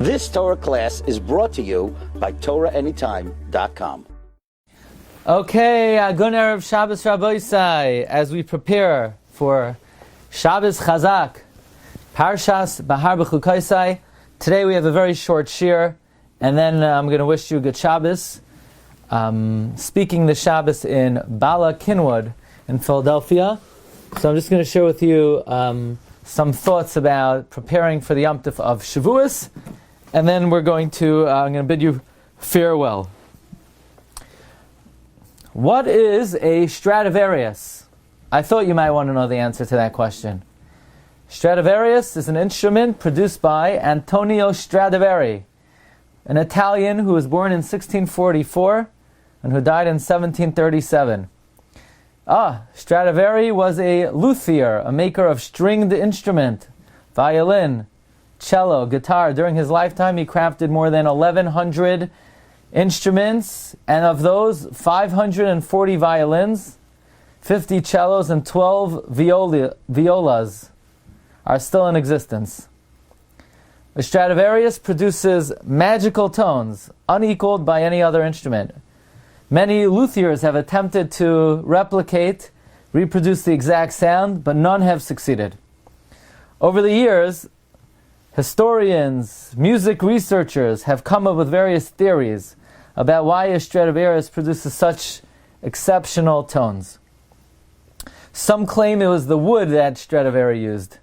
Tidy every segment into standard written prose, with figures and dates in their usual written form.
This Torah class is brought to you by TorahAnytime.com. Okay, Agun Erev Shabbos Rabboisai, as we prepare for Shabbos Chazak, Parshas Bahar B'chukaisai. Today we have a very short shiur, and then I'm going to wish you a good Shabbos. Speaking the Shabbos in Bala Kinwood in Philadelphia. So I'm just going to share with you some thoughts about preparing for the Yom Tov of Shavuos, and then we're going to, I'm going to bid you farewell. What is a Stradivarius? I thought you might want to know the answer to that question. Stradivarius is an instrument produced by Antonio Stradivari, an Italian who was born in 1644 and who died in 1737. Stradivari was a luthier, a maker of stringed instrument, violin, cello, guitar. During his lifetime, he crafted more than 1,100 instruments, and of those, 540 violins, 50 cellos, and 12 violas are still in existence. The Stradivarius produces magical tones, unequaled by any other instrument. Many luthiers have attempted to reproduce the exact sound, but none have succeeded. Over the years, historians, music researchers have come up with various theories about why a Stradivarius produces such exceptional tones. Some claim it was the wood that Stradivari used.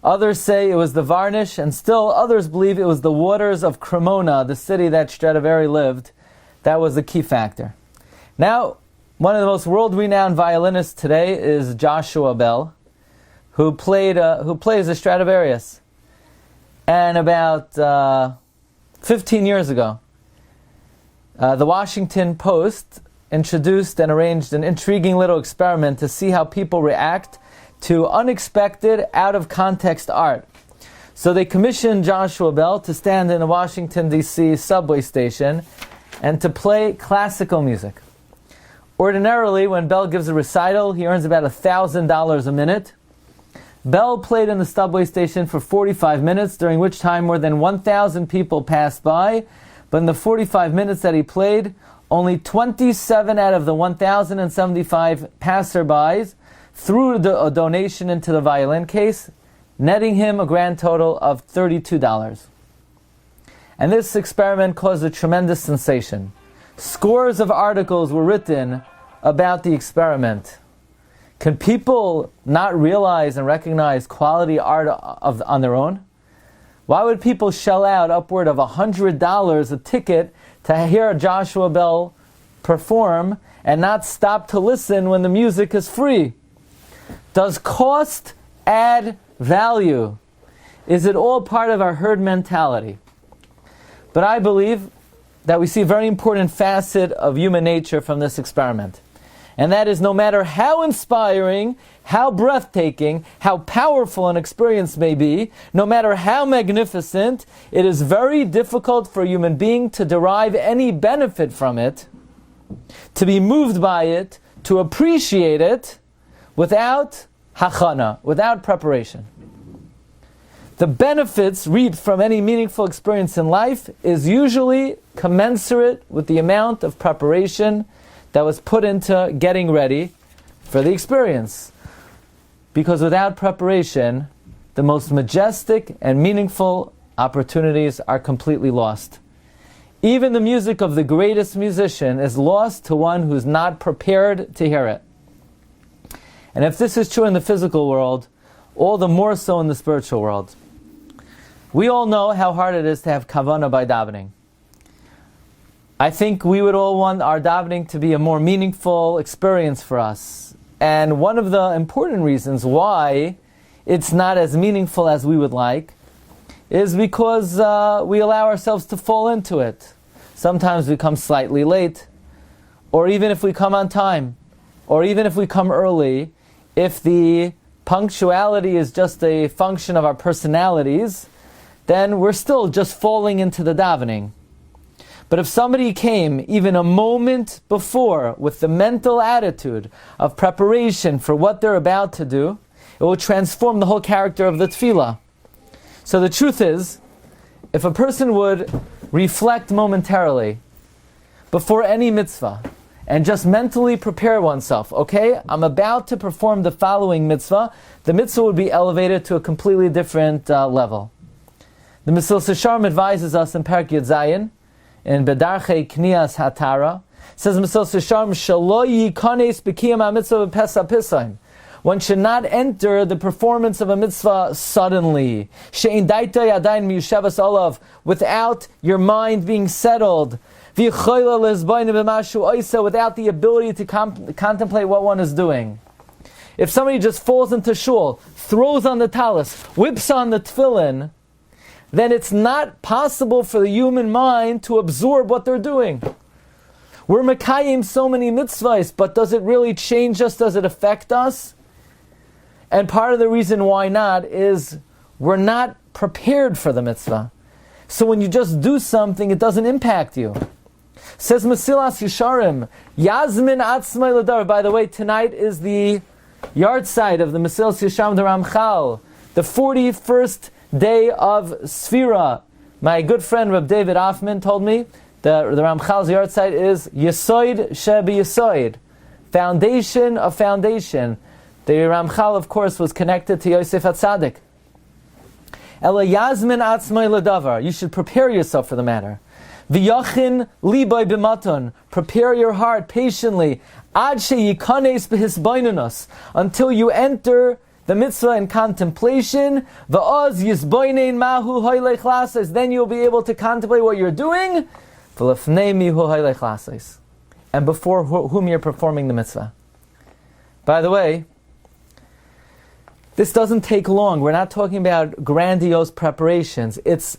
Others say it was the varnish, and still others believe it was the waters of Cremona, the city that Stradivari lived, that was the key factor. Now, one of the most world-renowned violinists today is Joshua Bell, who plays the Stradivarius. And about 15 years ago, the Washington Post introduced and arranged an intriguing little experiment to see how people react to unexpected, out-of-context art. So they commissioned Joshua Bell to stand in a Washington, D.C. subway station and to play classical music. Ordinarily, when Bell gives a recital, he earns about $1,000 a minute. Bell played in the subway station for 45 minutes, during which time more than 1,000 people passed by. But in the 45 minutes that he played, only 27 out of the 1,075 passerbys threw a donation into the violin case, netting him a grand total of $32. And this experiment caused a tremendous sensation. Scores of articles were written about the experiment. Can people not realize and recognize quality art on their own? Why would people shell out upward of $100 a ticket to hear Joshua Bell perform and not stop to listen when the music is free? Does cost add value? Is it all part of our herd mentality? But I believe that we see a very important facet of human nature from this experiment. And that is, no matter how inspiring, how breathtaking, how powerful an experience may be, no matter how magnificent, it is very difficult for a human being to derive any benefit from it, to be moved by it, to appreciate it, without hachana, without preparation. The benefits reaped from any meaningful experience in life is usually commensurate with the amount of preparation that was put into getting ready for the experience. Because without preparation, the most majestic and meaningful opportunities are completely lost. Even the music of the greatest musician is lost to one who's not prepared to hear it. And if this is true in the physical world, all the more so in the spiritual world. We all know how hard it is to have kavanah by davening. I think we would all want our davening to be a more meaningful experience for us. And one of the important reasons why it's not as meaningful as we would like is because we allow ourselves to fall into it. Sometimes we come slightly late, or even if we come on time, or even if we come early, if the punctuality is just a function of our personalities, then we're still just falling into the davening. But if somebody came even a moment before with the mental attitude of preparation for what they're about to do, it will transform the whole character of the tefillah. So the truth is, if a person would reflect momentarily before any mitzvah and just mentally prepare oneself, okay, I'm about to perform the following mitzvah, the mitzvah would be elevated to a completely different level. The Mesilas Yesharim advises us in Parak Yud Zayin, in Bedarchei Knias Hatara, says Mesilas Yesharim, Shelo yikanes b'kiyam ha-mitzvah b'pesa pisayim. One should not enter the performance of a mitzvah suddenly. She'in daita yadayin miyushevas olav, without your mind being settled. V'yichoyla lezbayne b'mashu oisa, without the ability to contemplate what one is doing. If somebody just falls into shul, throws on the talis, whips on the tefillin, then it's not possible for the human mind to absorb what they're doing. We're mekayim so many mitzvahs, but does it really change us? Does it affect us? And part of the reason why not is we're not prepared for the mitzvah. So when you just do something, it doesn't impact you. Says Mesilas Yesharim, Yazmin Atzmai Ladar. By the way, tonight is the yard side of the Mesilas Yesharim, the Ramchal, the 41st day of Sfira. My good friend Reb David Hoffman told me the Ramchal's yard site is Yesoid Shebi Yesoid, foundation of foundation. The Ramchal, of course, was connected to Yosef HaTzadik. Ela Yazmin Atzmai Ladavar. You should prepare yourself for the matter. V'yachin libay b'maton. Prepare your heart patiently. Ad sheyikanes b'hisbainanos. Until you enter the mitzvah in contemplation. V'oz yizboinein mahu hoylech lases. Then you'll be able to contemplate what you're doing. V'lefnei mihu hoylech lases. And before whom you're performing the mitzvah. By the way, this doesn't take long. We're not talking about grandiose preparations. It's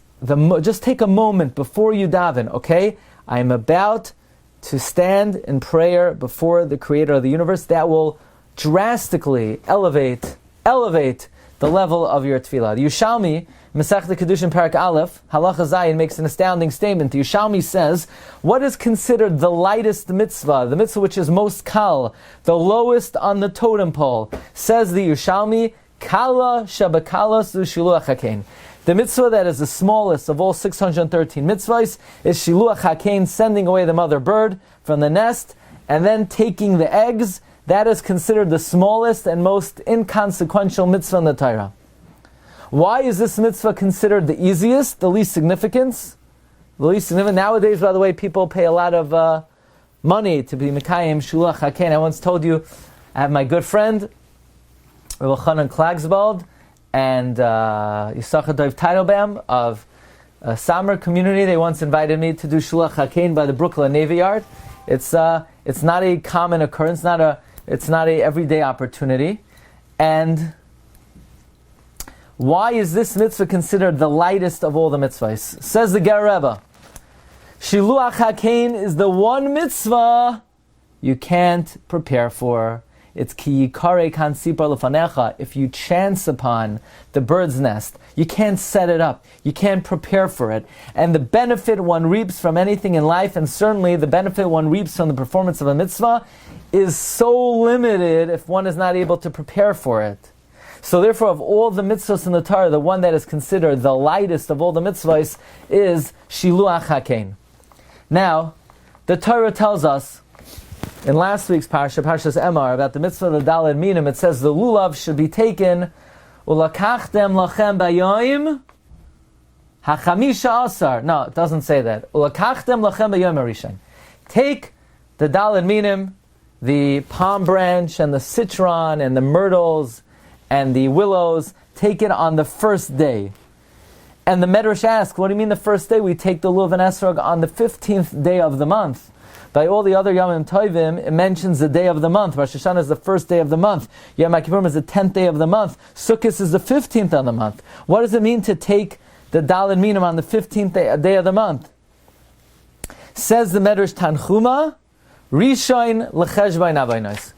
just take a moment before you daven, okay? I'm about to stand in prayer before the Creator of the universe. That will drastically elevate the level of your tefillah. The Yushalmi, Masechta Kedushin Parak Aleph, Halacha Zayin, makes an astounding statement. The Yushalmi says, what is considered the lightest mitzvah, the mitzvah which is most kal, the lowest on the totem pole? Says the Yushalmi, Kala Shabakalas Shiluach Hakein. The mitzvah that is the smallest of all 613 mitzvahs is Shiluach Hakein, sending away the mother bird from the nest, and then taking the eggs. That is considered the smallest and most inconsequential mitzvah in the Torah. Why is this mitzvah considered the easiest, the least significance? The least significant. Nowadays, by the way, people pay a lot of money to be Mekayim Shiluach Hakein. I once told you, I have my good friend, Rabbi Chanan Klagsvald, and Yisachar Dov Teitelbaum of Samer community. They once invited me to do Shiluach Hakein by the Brooklyn Navy Yard. It's not a common occurrence, it's not a everyday opportunity. And why is this mitzvah considered the lightest of all the mitzvahs? Says the Ger Rebbe, Shiluach Hakein is the one mitzvah you can't prepare for. It's ki yikare kan sipar lefanecha. If you chance upon the bird's nest, you can't set it up. You can't prepare for it. And the benefit one reaps from anything in life, and certainly the benefit one reaps from the performance of a mitzvah, is so limited if one is not able to prepare for it. So therefore, of all the mitzvahs in the Torah, the one that is considered the lightest of all the mitzvahs is Shiluach Hakein. Now, the Torah tells us, in last week's Parsha, Parshas Emor, about the mitzvah of the Daled Minim, it says the lulav should be taken, ulakachtem lachem bayoim hachamisha asar. No, it doesn't say that. Ulakachtem lachem bayoim arishan. Take the Daled Minim, the palm branch and the citron and the myrtles and the willows, take it on the first day. And the Medrash asks, what do you mean the first day? We take the lulav and esrog on the 15th day of the month. By all the other Yomim Tovim, it mentions the day of the month. Rosh Hashanah is the first day of the month. Yom HaKippurim is the 10th day of the month. Sukkot is the 15th of the month. What does it mean to take the Daled Minim on the 15th day of the month? Says the Medrash Tanchuma, Rishon L'cheshbon Abaynos,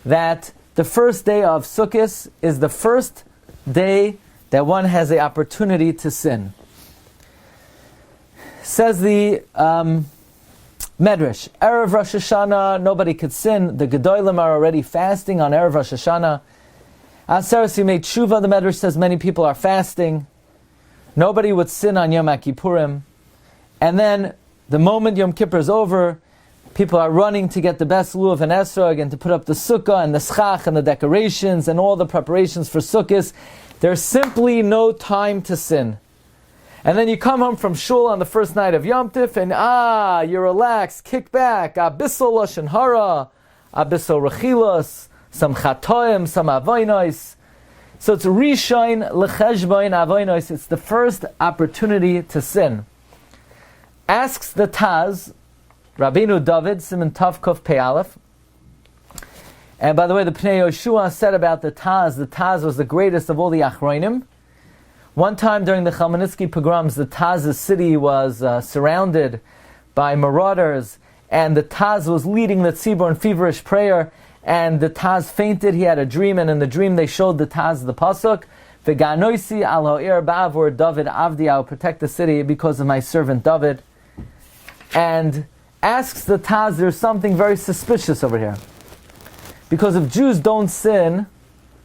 that the first day of Sukkot is the first day that one has the opportunity to sin. Says the Medrash, Erev Rosh Hashanah, nobody could sin. The Gedolim are already fasting on Erev Rosh Hashanah. Aseres Yimei Tshuva, the Medrash says many people are fasting. Nobody would sin on Yom Kippurim. And then, the moment Yom Kippur is over, people are running to get the best lulav and esrog and to put up the sukkah and the schach and the decorations and all the preparations for sukkahs. There's simply no time to sin. And then you come home from shul on the first night of Yom Tif and you're relaxed, kick back, abissal lashon hara, abissal rechilos, some chatoim, some avonos. So it's rishain lecheshbain avonos. It's the first opportunity to sin. Asks the Taz, Rabbeinu David, Siman Tav Kuf Pei Aleph. And by the way, the Pnei Yoshua said about the Taz was the greatest of all the Achronim. One time during the Chmielnicki pogroms, the Taz's city was surrounded by marauders, and the Taz was leading the tzibur in feverish prayer, and the Taz fainted. He had a dream, and in the dream they showed the Taz the pasuk, V'ganoisi al ha'ir ba'avur David avdi, I will protect the city because of my servant David. And asks the Taz, there's something very suspicious over here. Because if Jews don't sin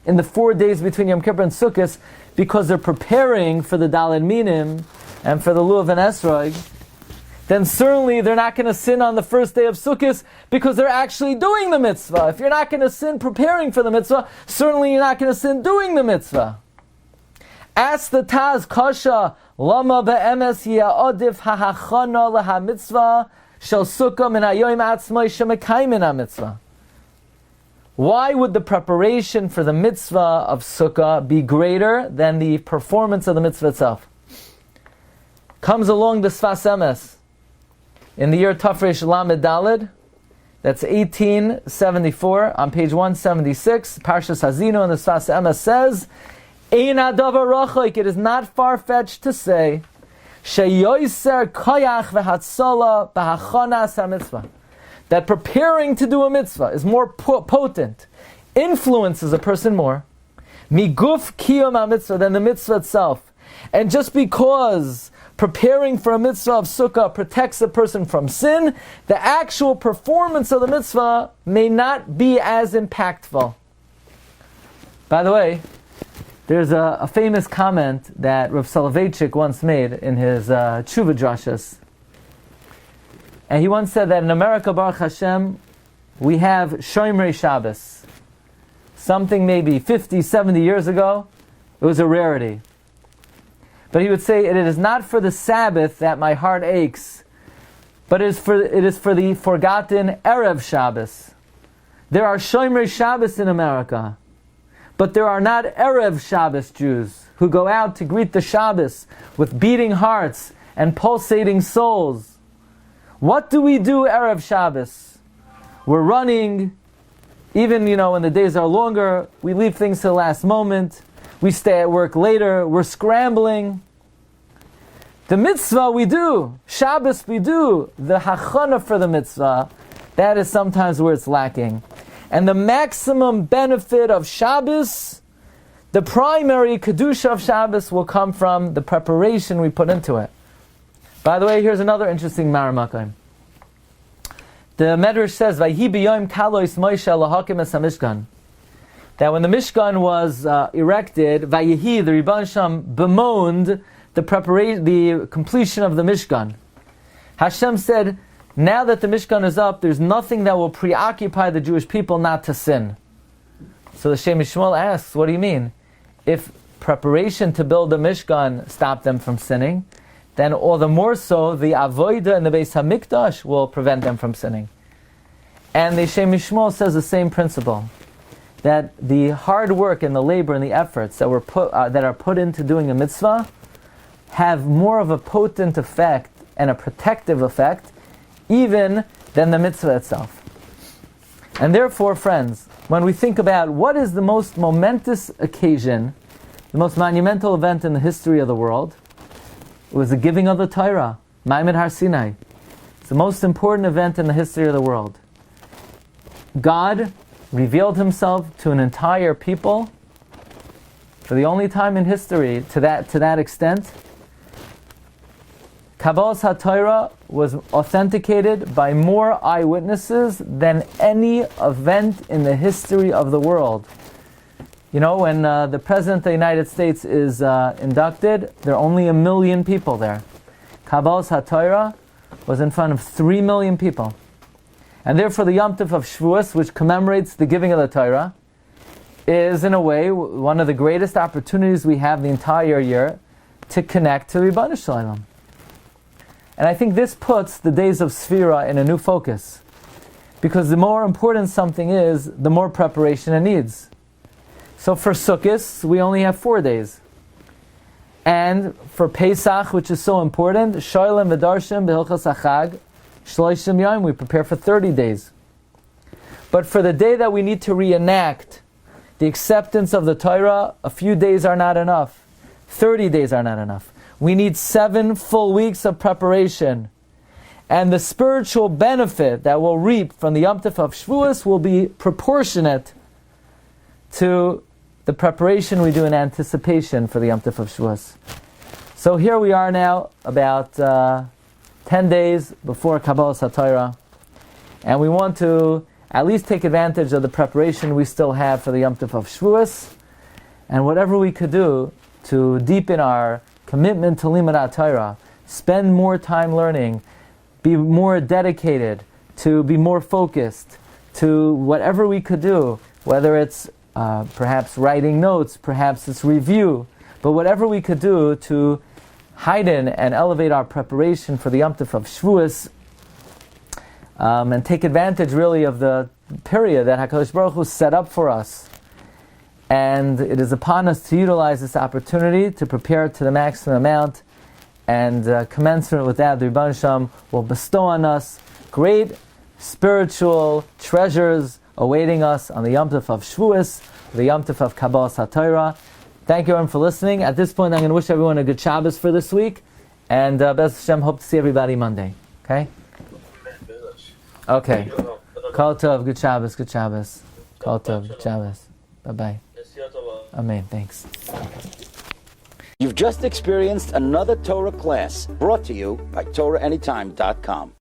in the 4 days between Yom Kippur and Sukkot, because they're preparing for the Daled Minim and for the Lulav and Esrog, then certainly they're not going to sin on the first day of Sukkot because they're actually doing the mitzvah. If you're not going to sin preparing for the mitzvah, certainly you're not going to sin doing the mitzvah. Ask the Taz, Kasha, Lama be'emes ya'odif ha'achana leha mitzvah shel sukkah min hayoim atzmai shemekaymin ha-mitzvah. Why would the preparation for the mitzvah of sukkah be greater than the performance of the mitzvah itself? Comes along the Sfas Emes in the year Tafresh Lamed Daled, that's 1874, on page 176, Parshas Hazino, and the Sfas Emes says, Ein hadavar rachok, it is not far-fetched to say, sheyoiser koyach v'hatzala b'hachanas ha-mitzvah, that preparing to do a mitzvah is more potent, influences a person more, miguf kiyum ha-mitzvah, than the mitzvah itself. And just because preparing for a mitzvah of sukkah protects a person from sin, the actual performance of the mitzvah may not be as impactful. By the way, there's a famous comment that Rav Soloveitchik once made in his Tshuva Drashas. And he once said that in America, Baruch Hashem, we have Shomerei Shabbos. Something maybe 50, 70 years ago, it was a rarity. But he would say, it is not for the Sabbath that my heart aches, but it is for the forgotten Erev Shabbos. There are Shomerei Shabbos in America, but there are not Erev Shabbos Jews who go out to greet the Shabbos with beating hearts and pulsating souls. What do we do Erev Shabbos? We're running, even when the days are longer, we leave things to the last moment. We stay at work later, we're scrambling. The mitzvah we do, Shabbos we do, the hachana for the mitzvah, that is sometimes where it's lacking. And the maximum benefit of Shabbos, the primary kedusha of Shabbos, will come from the preparation we put into it. By the way, here's another interesting Maramakim. The Medrash says, "Vayhi b'yom kalois Moshe lahakim es hamishkan." That when the Mishkan was erected, Vayehi, the Rebbeinu Shalom, bemoaned the completion of the Mishkan. Hashem said, now that the Mishkan is up, there's nothing that will preoccupy the Jewish people not to sin. So the Shem Yishmael asks, what do you mean? If preparation to build the Mishkan stopped them from sinning, then all the more so, the Avodah in the Beis HaMikdash will prevent them from sinning. And the Shem Yishmael says the same principle, that the hard work and the labor and the efforts that are put into doing a mitzvah have more of a potent effect and a protective effect even than the mitzvah itself. And therefore, friends, when we think about what is the most momentous occasion, the most monumental event in the history of the world, it was the giving of the Torah, Ma'amad Har Sinai. It's the most important event in the history of the world. God revealed himself to an entire people for the only time in history to that extent. Kabbalas HaTorah was authenticated by more eyewitnesses than any event in the history of the world. You know, when the President of the United States is inducted, there are only 1 million people there. Kabbalas HaTorah was in front of 3 million people. And therefore the Yom Tov of Shavuos, which commemorates the giving of the Torah, is in a way one of the greatest opportunities we have the entire year to connect to Ribono Shel Olam. And I think this puts the days of Sfira in a new focus. Because the more important something is, the more preparation it needs. So for Sukkot, we only have 4 days. And for Pesach, which is so important, Shoylem V'Darshim B'Hilchos HaChag, Shloshim Yom, we prepare for 30 days. But for the day that we need to reenact the acceptance of the Torah, a few days are not enough. 30 days are not enough. We need 7 full weeks of preparation. And the spiritual benefit that we'll reap from the Yom Tov of Shavuos will be proportionate to the preparation we do in anticipation for the Yom Tov of Shavuos. So here we are now, about 10 days before Kabbalas HaTorah, and we want to at least take advantage of the preparation we still have for the Yom Tov of Shavuos, and whatever we could do to deepen our commitment to Limud Torah, spend more time learning, be more dedicated, to be more focused, to whatever we could do, whether it's perhaps writing notes, perhaps it's review, but whatever we could do to heighten and elevate our preparation for the Yom Tov of Shavuos, and take advantage really of the period that HaKadosh Baruch Hu set up for us. And it is upon us to utilize this opportunity to prepare to the maximum amount, and commensurate with that, the Ribono Shel Olam will bestow on us great spiritual treasures awaiting us on the Yom Tov of Shavuos, the Yom Tov of Kabbalas HaTorah. Thank you everyone for listening. At this point, I'm going to wish everyone a good Shabbos for this week, and Bez Hashem, hope to see everybody Monday. Okay? Okay. Kol Tov, good Shabbos, good Shabbos. Kol Tov, good Shabbos. Bye-bye. Amen. Thanks. You've just experienced another Torah class brought to you by TorahAnytime.com.